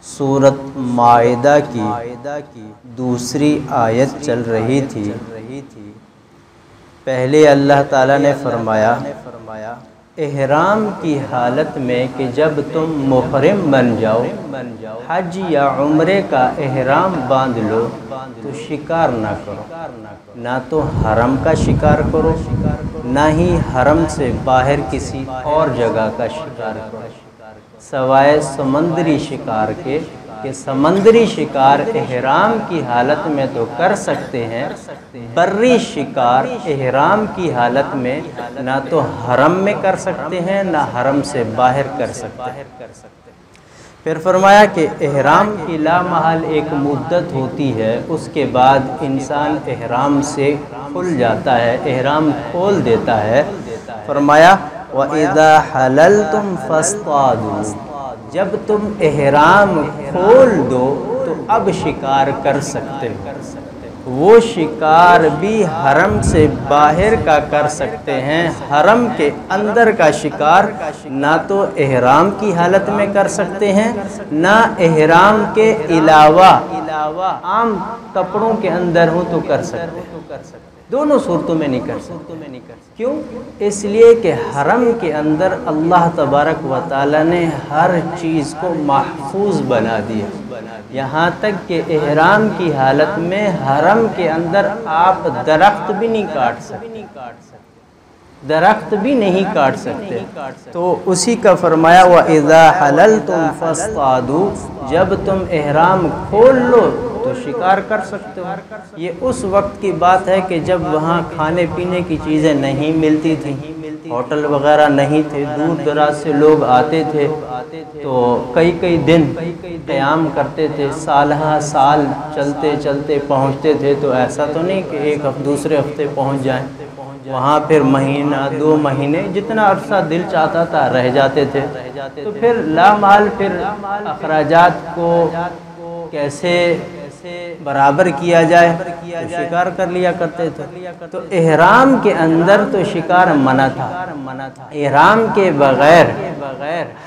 سورۃ مائدہ کی دوسری آیت چل رہی تھی۔ پہلے اللہ تعالیٰ نے فرمایا احرام کی حالت میں کہ جب تم محرم بن جاؤ، حج یا عمرے کا احرام باندھ لو تو شکار نہ کرو، نہ تو حرم کا شکار کرو نہ ہی حرم سے باہر کسی اور جگہ کا شکار کرو، سوائے سمندری شکار کے کہ سمندری شکار احرام کی حالت میں تو کر سکتے ہیں، بری شکار احرام کی حالت میں نہ تو حرم میں کر سکتے ہیں نہ حرم سے باہر کر سکتے ہیں۔ پھر فرمایا کہ احرام کی لا محال ایک مدت ہوتی ہے، اس کے بعد انسان احرام سے کھل جاتا ہے، احرام کھول دیتا ہے۔ فرمایا وَإِذَا حَلَلْتُمْ فَاصْطَادُوا، جب تم احرام کھول دو تو اب شکار کر سکتے ہو، وہ شکار بھی حرم سے باہر کا کر سکتے ہیں، حرم کے اندر کا شکار نہ تو احرام کی حالت میں کر سکتے ہیں نہ احرام کے علاوہ عام کپڑوں کے اندر ہوں تو کر سکتے ہیں، دونوں صورتوں میں نہیں کر سکتے۔ کیوں؟ اس لیے کہ حرم کے اندر اللہ تبارک و تعالیٰ نے ہر چیز کو محفوظ بنا دیا، یہاں تک کہ احرام کی حالت میں حرم کے اندر آپ درخت بھی نہیں کاٹ سکتے، درخت بھی نہیں کاٹ سکتے۔ تو اسی کا فرمایا وَإِذَا حَلَلْتُمْ فَاصْطَادُوا، جب تم احرام کھول لو تو شکار کر سکتے ہو۔ یہ اس وقت کی بات ہے کہ جب وہاں کھانے پینے کی چیزیں نہیں ملتی تھیں، ہوٹل وغیرہ نہیں تھے، دور دراز سے لوگ آتے تھے تو کئی دن قیام کرتے تھے، سالہ سال چلتے چلتے پہنچتے تھے، تو ایسا تو نہیں کہ ایک دوسرے ہفتے پہنچ جائیں، وہاں پھر مہینہ 2 مہینے جتنا عرصہ دل چاہتا تھا رہ جاتے تھے۔ تو پھر لا محال پھر اخراجات کو کیسے برابر کیا جائے تو شکار کر لیا کرتے تھے۔ تو احرام کے اندر تو شکار منع تھا، احرام کے بغیر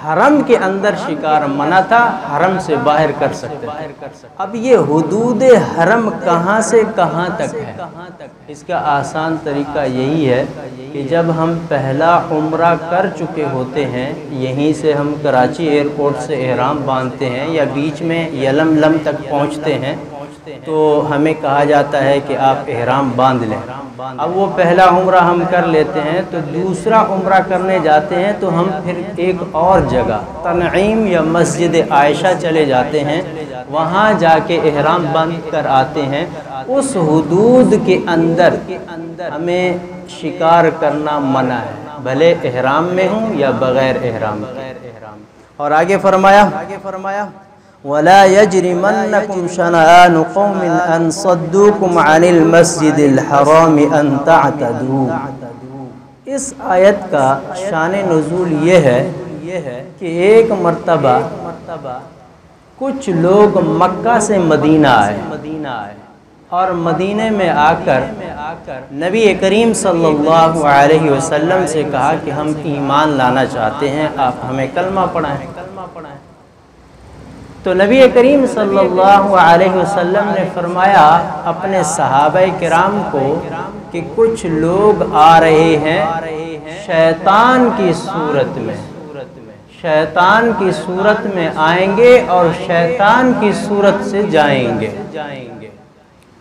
حرم کے اندر شکار منع تھا، حرم سے باہر کر سکتے تھے۔ اب یہ حدود حرم کہاں سے کہاں تک ہے؟ اس کا آسان طریقہ یہی ہے کہ جب ہم پہلا عمرہ کر چکے ہوتے ہیں، یہیں سے ہم کراچی ایئرپورٹ سے احرام باندھتے ہیں یا بیچ میں یلملم تک پہنچتے ہیں تو ہمیں کہا جاتا ہے کہ آپ احرام باندھ لیں۔ اب وہ پہلا عمرہ ہم کر لیتے ہیں تو دوسرا عمرہ کرنے جاتے ہیں تو ہم پھر ایک اور جگہ تنعیم یا مسجد عائشہ چلے جاتے ہیں، وہاں جا کے احرام باندھ کر آتے ہیں۔ اس حدود کے اندر ہمیں شکار کرنا منع ہے، بھلے احرام میں ہوں یا بغیر احرام کے۔ اور آگے فرمایا وَلَا يَجْرِمَنَّكُمْ شَنَآنُ قَوْمٍ أَن صَدُّوكُمْ عَنِ الْمَسْجِدِ الْحَرَامِ أَن تَعْتَدُوا۔ اس آیت کا شان نزول یہ ہے کہ ایک مرتبہ کچھ لوگ مکہ سے مدینہ آئے اور مدینے میں آ کر نبی کریم صلی اللہ علیہ وسلم سے کہا کہ ہم ایمان لانا چاہتے ہیں، آپ ہمیں کلمہ پڑھائیں۔ تو نبی کریم صلی اللہ علیہ وسلم نے فرمایا اپنے صحابہ کرام کو کہ کچھ لوگ آ رہے ہیں شیطان کی صورت میں، شیطان کی صورت میں آئیں گے اور شیطان کی صورت سے جائیں گے۔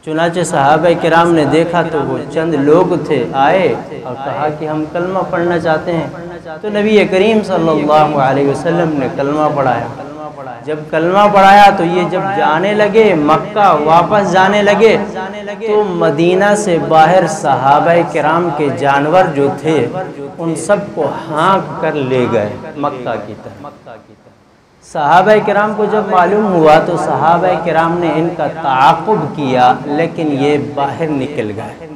چنانچہ صحابہ کرام نے دیکھا تو وہ چند لوگ تھے، آئے اور کہا کہ ہم کلمہ پڑھنا چاہتے ہیں۔ تو نبی کریم صلی اللہ علیہ وسلم نے کلمہ پڑھایا۔ جب کلمہ پڑھایا تو یہ جب جانے لگے مکہ واپس جانے لگے تو مدینہ سے باہر صحابہ کرام کے جانور جو تھے ان سب کو ہانک کر لے گئے مکہ کی طرف۔ صحابہ کرام کو جب معلوم ہوا تو صحابہ کرام نے ان کا تعاقب کیا لیکن یہ باہر نکل گئے۔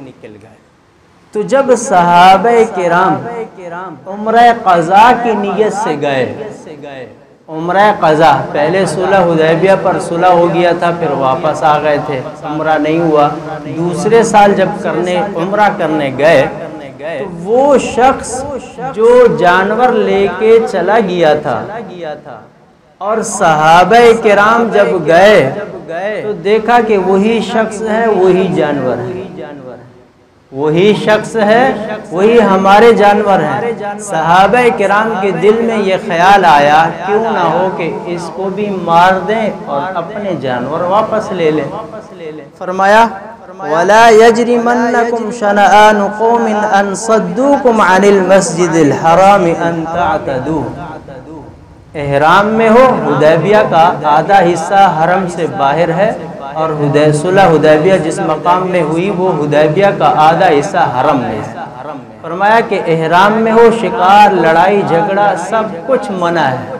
تو جب صحابہ کرام عمرہ قضا کی نیت سے گئے، عمرہ قضا پہلے صلح حدیبیہ پر صلح ہو گیا تھا، پھر واپس آ گئے تھے، عمرہ نہیں ہوا۔ دوسرے سال جب عمرہ کرنے گئے تو وہ شخص جو جانور لے کے چلا گیا تھا اور صحابہ کرام جب گئے تو دیکھا کہ وہی شخص ہے، وہی جانور ہے، وہی شخص ہے، وہی ہمارے جانور ہیں۔ صحابہ کرام کے دل میں یہ خیال آیا کیوں نہ ہو کہ اس کو بھی مار دیں اور اپنے جانور واپس لے لیں۔ فرمایا وَلَا يَجْرِمَنَّكُمْ شَنَآنُ قَوْمٍ أَن صَدُّوكُمْ عَنِ الْمَسْجِدِ الْحَرَامِ أَن تَعْتَدُوا۔ احرام میں ہو، حدیبیہ کا آدھا حصہ حرم سے باہر ہے، اور صلح حدیبیہ جس مقام میں ہوئی وہ حدیبیہ کا آدھا حصہ حرم میں ہے۔ فرمایا کہ احرام میں ہو، شکار، لڑائی جھگڑا سب کچھ منع ہے۔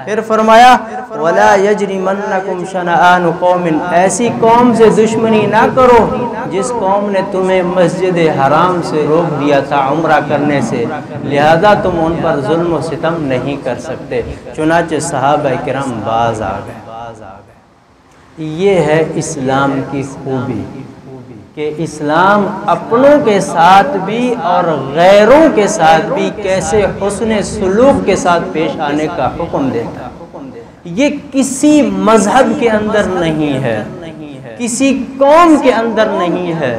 پھر فرمایا وَلَا يَجْرِمَنَّكُمْ شَنَآنُ قَوْمٍ، ایسی قوم سے دشمنی نہ کرو جس قوم نے تمہیں مسجد حرام سے روک دیا تھا عمرہ کرنے سے، لہذا تم ان پر ظلم و ستم نہیں کر سکتے۔ چنانچہ صحابہ کرام باز آ گئے۔ یہ ہے اسلام کی خوبی کہ اسلام اپنوں کے ساتھ بھی اور غیروں کے ساتھ بھی کیسے حسن سلوک کے ساتھ پیش آنے کا حکم دیتا ہے۔ یہ کسی مذہب کے اندر نہیں ہے، کسی قوم کے اندر نہیں ہے۔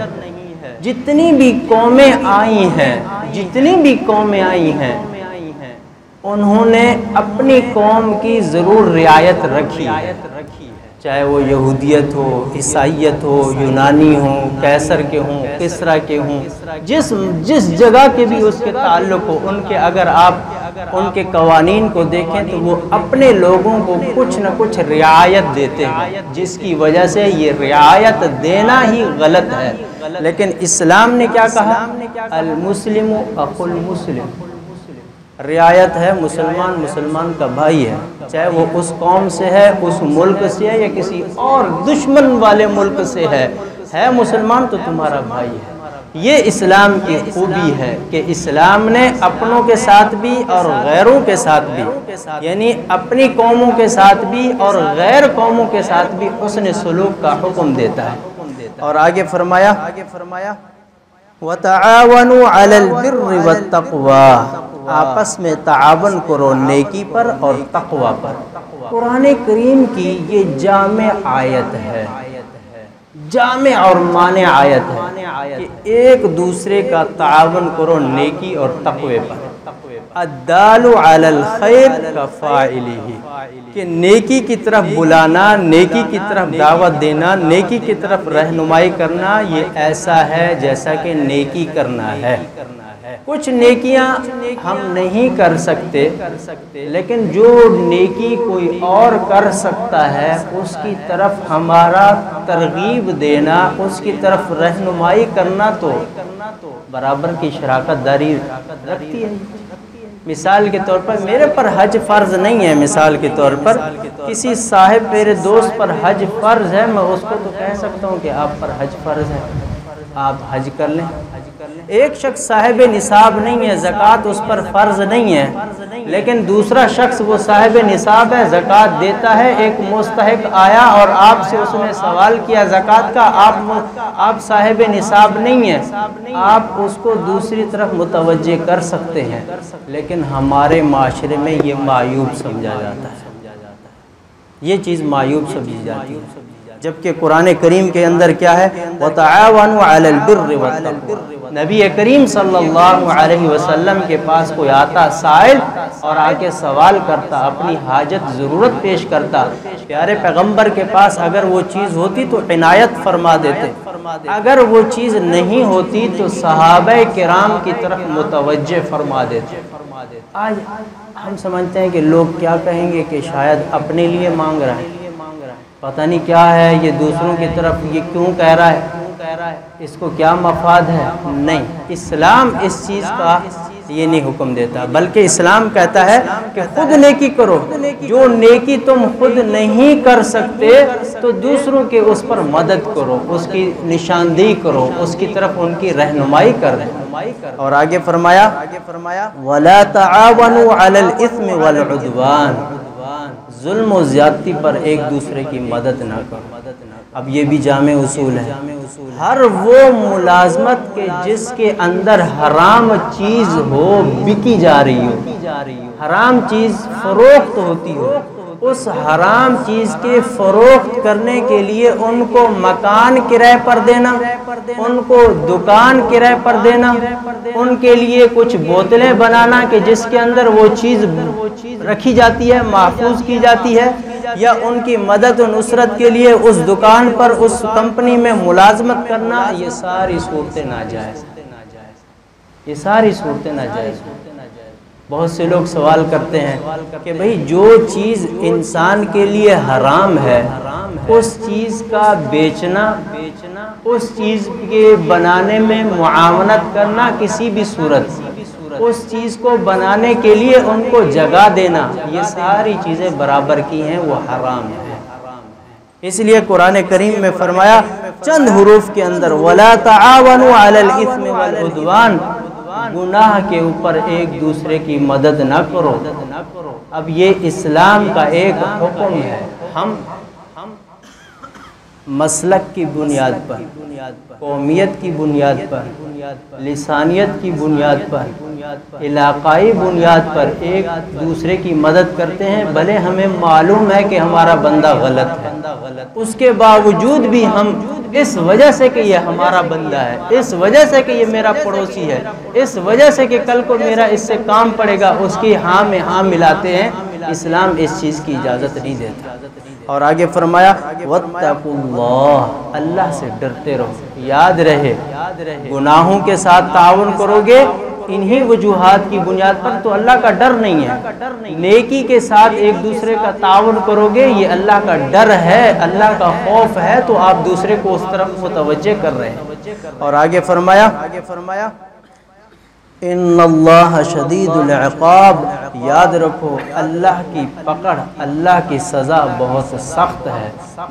جتنی بھی قومیں آئی ہیں، جتنی بھی قومیں آئی ہیں، انہوں نے اپنی قوم کی ضرور رعایت رکھی ہے، چاہے وہ یہودیت ہو، عیسائیت ہو، یونانی ہو، قیصر کے ہوں، کسریٰ کے ہوں، جس جگہ کے بھی اس کے تعلق ہو، ان کے اگر آپ ان کے قوانین کو دیکھیں تو وہ اپنے لوگوں کو کچھ نہ کچھ رعایت دیتے ہیں، جس کی وجہ سے یہ رعایت دینا ہی غلط ہے۔ لیکن اسلام نے کیا کہا؟ المسلم اخو المسلم، رعایت ہے، مسلمان مسلمان کا بھائی ہے، چاہے وہ اس قوم سے ہے، اس ملک سے ہے، یا کسی اور دشمن والے ملک سے ہے مسلمان تو تمہارا بھائی ہے۔ یہ اسلام کی خوبی ہے کہ اسلام نے اپنوں کے ساتھ بھی اور غیروں کے ساتھ بھی، یعنی اپنی قوموں کے ساتھ بھی اور غیر قوموں کے ساتھ بھی حسن سلوک کا حکم دیتا ہے۔ اور آگے فرمایا وَتَعَاوَنُوا عَلَى الْبِرِّ وَالتَّقْوَى، آپس میں تعاون کرو نیکی پر اور تقوی پر۔ قرآن کریم کی یہ جامع آیت ہے، جامع اور مانع آیت ہے کہ ایک دوسرے کا تعاون کرو نیکی اور تقوی پر۔ الدال علی الخیر کفاعلہ، کہ نیکی کی طرف بلانا، نیکی کی طرف دعوت دینا، نیکی کی طرف رہنمائی کرنا، یہ ایسا ہے جیسا کہ نیکی کرنا ہے۔ کچھ نیکیاں ہم نہیں کر سکتے، لیکن جو نیکی کوئی اور کر سکتا ہے اس کی طرف ہمارا ترغیب دینا، اس کی طرف رہنمائی کرنا تو برابر کی شراکت داری رکھتی ہے۔ مثال کے طور پر میرے پر حج فرض نہیں ہے، مثال کے طور پر کسی صاحب میرے دوست پر حج فرض ہے، میں اس کو تو کہہ سکتا ہوں کہ آپ پر حج فرض ہے، آپ حج کر لیں۔ ایک شخص صاحب نصاب نہیں ہے، زکوٰۃ اس پر فرض نہیں ہے، لیکن دوسرا شخص وہ صاحب نصاب ہے، زکوٰۃ دیتا ہے۔ ایک مستحق آیا اور آپ سے اس نے سوال کیا زکوٰۃ کا، آپ صاحب نصاب نہیں ہیں، آپ اس کو دوسری طرف متوجہ کر سکتے ہیں، لیکن ہمارے معاشرے میں یہ معیوب سمجھا جاتا ہے، یہ چیز معیوب سمجھی جاتی ہے، جبکہ قرآن کریم کے اندر کیا ہے؟ وَتَعَاوَنُوا عَلَى الْبِرِّ وَالتَّقْوَى۔ نبی کریم صلی اللہ علیہ وسلم کے پاس کوئی آتا سائل اور آ کے سوال کرتا، اپنی حاجت ضرورت پیش کرتا، پیارے پیغمبر کے پاس اگر وہ چیز ہوتی تو عنایت فرما دیتے، اگر وہ چیز نہیں ہوتی تو صحابہ کرام کی طرف متوجہ فرما دیتے۔ آج ہم سمجھتے ہیں کہ لوگ کیا کہیں گے کہ شاید اپنے لیے مانگ رہا ہے، پتہ نہیں کیا ہے، یہ دوسروں کی طرف یہ کیوں کہہ رہا ہے، اس کو کیا مفاد ہے۔ نہیں، اسلام اس چیز کا یہ نہیں حکم دیتا، بلکہ اسلام کہتا ہے کہ خود نیکی کرو، جو نیکی تم خود نہیں کر سکتے تو دوسروں کے اس پر مدد کرو، اس کی نشاندہی کرو، اس کی طرف ان کی رہنمائی کر دیں۔ اور آگے فرمایا وَلَا تَعَاوَنُوا عَلَى الْإِثْمِ وَالْعُدْوَانِ، ظلم و زیادتی پر ایک دوسرے کی مدد نہ کرو۔ اب یہ بھی جامع اصول ہے، ہر وہ ملازمت کے جس کے اندر حرام چیز ہو، بکی جا رہی ہو، حرام چیز فروخت ہوتی ہو، اس حرام چیز کے فروخت کرنے کے لیے ان کو مکان کرائے پر دینا، ان کو دکان کرائے پر دینا، ان کے لیے کچھ بوتلیں بنانا کہ جس کے اندر وہ چیز رکھی جاتی ہے، محفوظ کی جاتی ہے، یا ان کی مدد و نصرت کے لیے اس دکان پر اس کمپنی میں ملازمت کرنا، یہ ساری صورتیں ناجائز، یہ ساری صورتیں ناجائز۔ بہت سے لوگ سوال کرتے ہیں کہ بھئی جو چیز انسان کے لیے حرام ہے اس چیز کا بیچنا، اس چیز کے بنانے میں معاونت کرنا کسی بھی صورت، اس چیز کو بنانے کے لیے ان کو جگہ دینا، یہ ساری چیزیں برابر کی ہیں، وہ حرام ہے۔ اس لیے قرآن کریم میں فرمایا چند حروف کے اندر وَلَا تَعَاوَنُوا عَلَى الْإِثْمِ وَالْعُدْوَانِ، گناہ کے اوپر ایک دوسرے کی مدد نہ کرو۔ اب یہ اسلام کا ایک حکم ہے۔ ہم مسلک کی بنیاد پر، قومیت کی بنیاد پر، لسانیت کی بنیاد پر، علاقائی بنیاد پر ایک دوسرے کی مدد کرتے ہیں، بھلے ہمیں معلوم ہے کہ ہمارا بندہ غلط ہے، اس کے باوجود بھی ہم اس وجہ سے کہ یہ ہمارا بندہ ہے، اس وجہ سے کہ یہ میرا پڑوسی ہے، اس وجہ سے کہ کل کو میرا اس سے کام پڑے گا، اس کی ہاں میں ہاں ملاتے ہیں۔ اسلام اس چیز کی اجازت نہیں دیتا۔ اور آگے فرمایا وَاتَّقُوا اللَّهَ، اللہ سے ڈرتے رہو۔ یاد رہے گناہوں کے ساتھ تعاون کرو گے انہی وجوہات کی بنیاد پر تو اللہ کا ڈر نہیں ہے۔ نیکی کے ساتھ ایک دوسرے کا تعاون کرو گے، یہ اللہ کا ڈر ہے، اللہ کا خوف ہے، تو آپ دوسرے کو اس طرف متوجہ کر رہے ہیں۔ اور آگے فرمایا ان اللہ شدید العقاب، یاد رکھو اللہ کی پکڑ، اللہ کی سزا بہت سخت ہے۔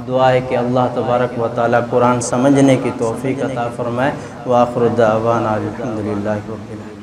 دعا ہے کہ اللہ تبارک و تعالی قرآن سمجھنے کی توفیق عطا فرمائے۔ وآخر دعوانا الحمدللہ رب العالمین۔